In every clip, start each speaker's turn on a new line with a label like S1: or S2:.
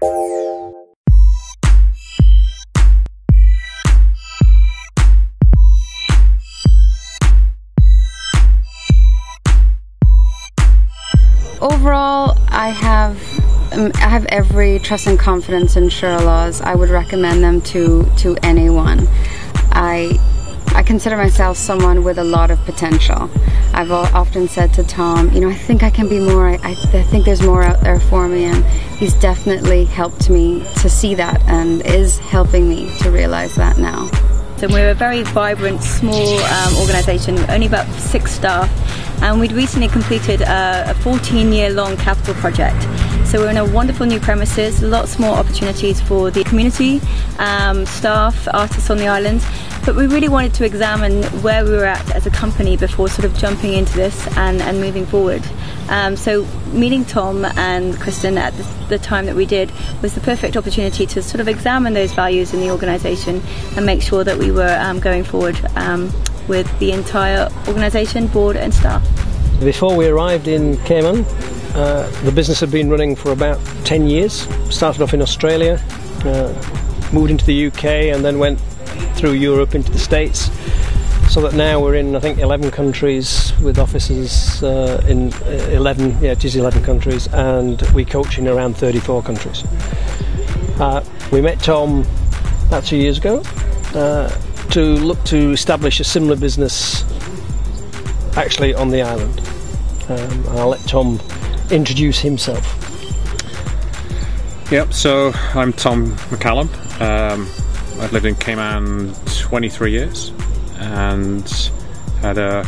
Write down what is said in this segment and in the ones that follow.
S1: Overall, I have every trust and confidence in Shirlaws. I would recommend them to anyone. I consider myself someone with a lot of potential. I've often said to Tom, you know, I think I can be more, I think there's more out there for me, and he's definitely helped me to see that and is helping me to realize that now.
S2: So we're a very vibrant, small organisation, only about 6 staff, and we'd recently completed a 14-year-long capital project. So we're in a wonderful new premises, lots more opportunities for the community, staff, artists on the island, but we really wanted to examine where we were at as a company before sort of jumping into this and moving forward. So meeting Tom and Kristen at the time that we did was the perfect opportunity to sort of examine those values in the organisation and make sure that we were going forward with the entire organisation, board and staff.
S3: Before we arrived in Cayman, the business had been running for about 10 years. Started off in Australia, moved into the UK and then went through Europe into the States. So that now we're in, I think, 11 countries with offices in 11 countries, and we coach in around 34 countries. We met Tom about 2 years ago to look to establish a similar business actually on the island. I'll let Tom introduce himself.
S4: Yep, so I'm Tom McCallum. I've lived in Cayman 23 years and had a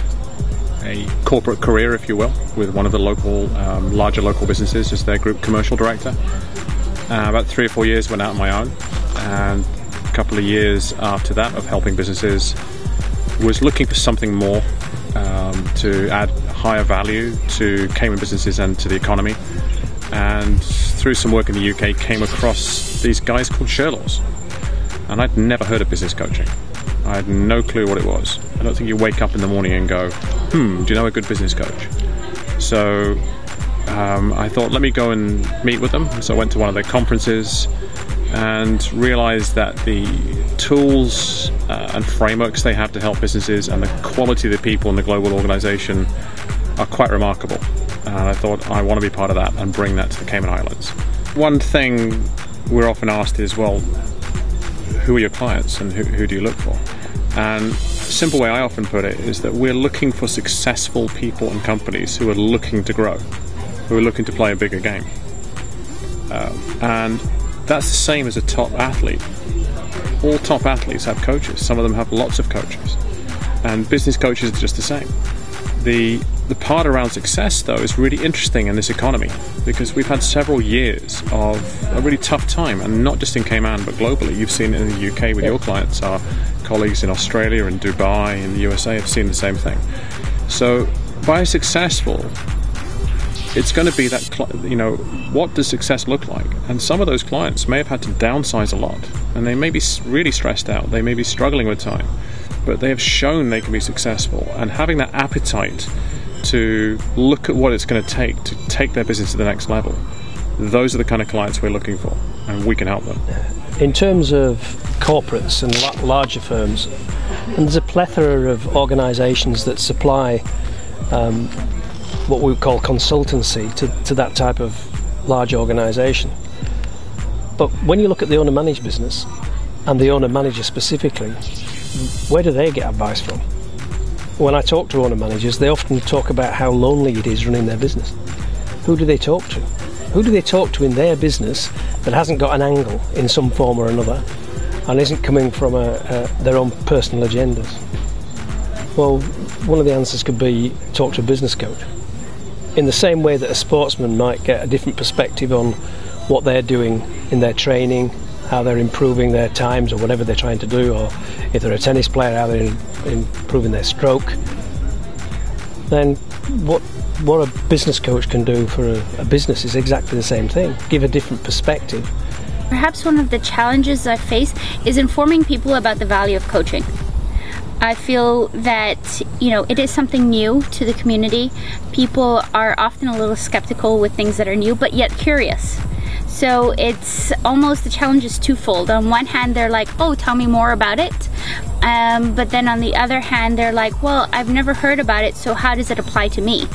S4: corporate career, if you will, with one of the local, larger local businesses as their group commercial director. About 3 or 4 years went out on my own, and a couple of years after that of helping businesses was looking for something more to add higher value to Cayman businesses and to the economy, and through some work in the UK came across these guys called Shirlaws, and I'd never heard of business coaching. I had no clue what it was. I don't think you wake up in the morning and go, do you know a good business coach? So I thought, let me go and meet with them. So I went to one of their conferences and realized that the tools and frameworks they have to help businesses and the quality of the people in the global organization are quite remarkable. And I thought, I want to be part of that and bring that to the Cayman Islands. One thing we're often asked is, well, who are your clients and who do you look for? And a simple way I often put it is that we're looking for successful people and companies who are looking to grow, who are looking to play a bigger game. And that's the same as a top athlete. All top athletes have coaches. Some of them have lots of coaches. And business coaches are just the same. The part around success, though, is really interesting in this economy, because we've had several years of a really tough time, and not just in Cayman, but globally. You've seen it in the UK with your clients. Our colleagues in Australia and Dubai and the USA have seen the same thing. So by successful, it's going to be that, what does success look like? And some of those clients may have had to downsize a lot, and they may be really stressed out. They may be struggling with time, but they have shown they can be successful, and having that appetite to look at what it's going to take their business to the next level. Those are the kind of clients we're looking for, and we can help them.
S3: In terms of corporates and larger firms, and there's a plethora of organisations that supply what we call consultancy to that type of large organisation. But when you look at the owner-managed business, and the owner-manager specifically, where do they get advice from? When I talk to owner-managers, they often talk about how lonely it is running their business. Who do they talk to? Who do they talk to in their business that hasn't got an angle in some form or another and isn't coming from their own personal agendas? Well, one of the answers could be talk to a business coach. In the same way that a sportsman might get a different perspective on what they're doing in their training, how they're improving their times or whatever they're trying to do, or if they're a tennis player, how they're improving their stroke, then what a business coach can do for a business is exactly the same thing. Give a different perspective.
S5: Perhaps one of the challenges I face is informing people about the value of coaching. I feel that, it is something new to the community. People are often a little skeptical with things that are new, but yet curious. So it's almost, the challenge is twofold. On one hand, they're like, oh, tell me more about it. But then on the other hand, they're like, well, I've never heard about it, so how does it apply to me?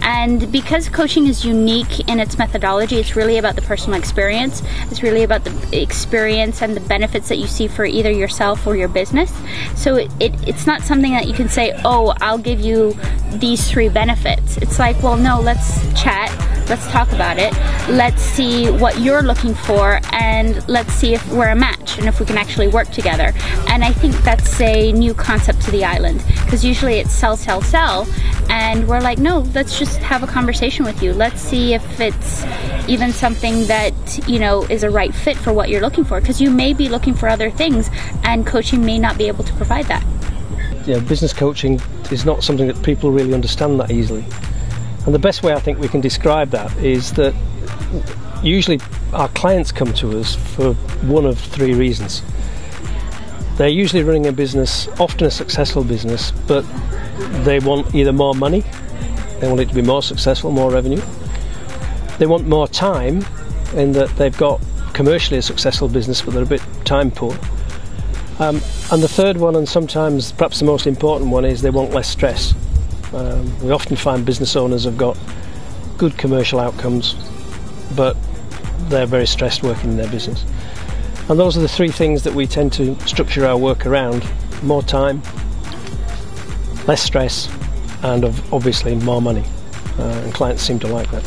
S5: And because coaching is unique in its methodology, it's really about the personal experience. It's really about the experience and the benefits that you see for either yourself or your business. So it's not something that you can say, oh, I'll give you these 3 benefits. It's like, well, no, let's chat. Let's talk about it. Let's see what you're looking for, and let's see if we're a match and if we can actually work together. And I think that's a new concept to the island, because usually it's sell, sell, sell, and we're like, no, let's just have a conversation with you. Let's see if it's even something that, you know, is a right fit for what you're looking for, because you may be looking for other things and coaching may not be able to provide that.
S3: Yeah, business coaching is not something that people really understand that easily. And the best way I think we can describe that is that usually our clients come to us for one of 3 reasons. They're usually running a business, often a successful business, but they want either more money, they want it to be more successful, more revenue. They want more time, in that they've got commercially a successful business but they're a bit time poor. And the third one, and sometimes perhaps the most important one, is they want less stress. We often find business owners have got good commercial outcomes, but they're very stressed working in their business. And those are the 3 things that we tend to structure our work around: more time, less stress, and obviously more money. And clients seem to like that.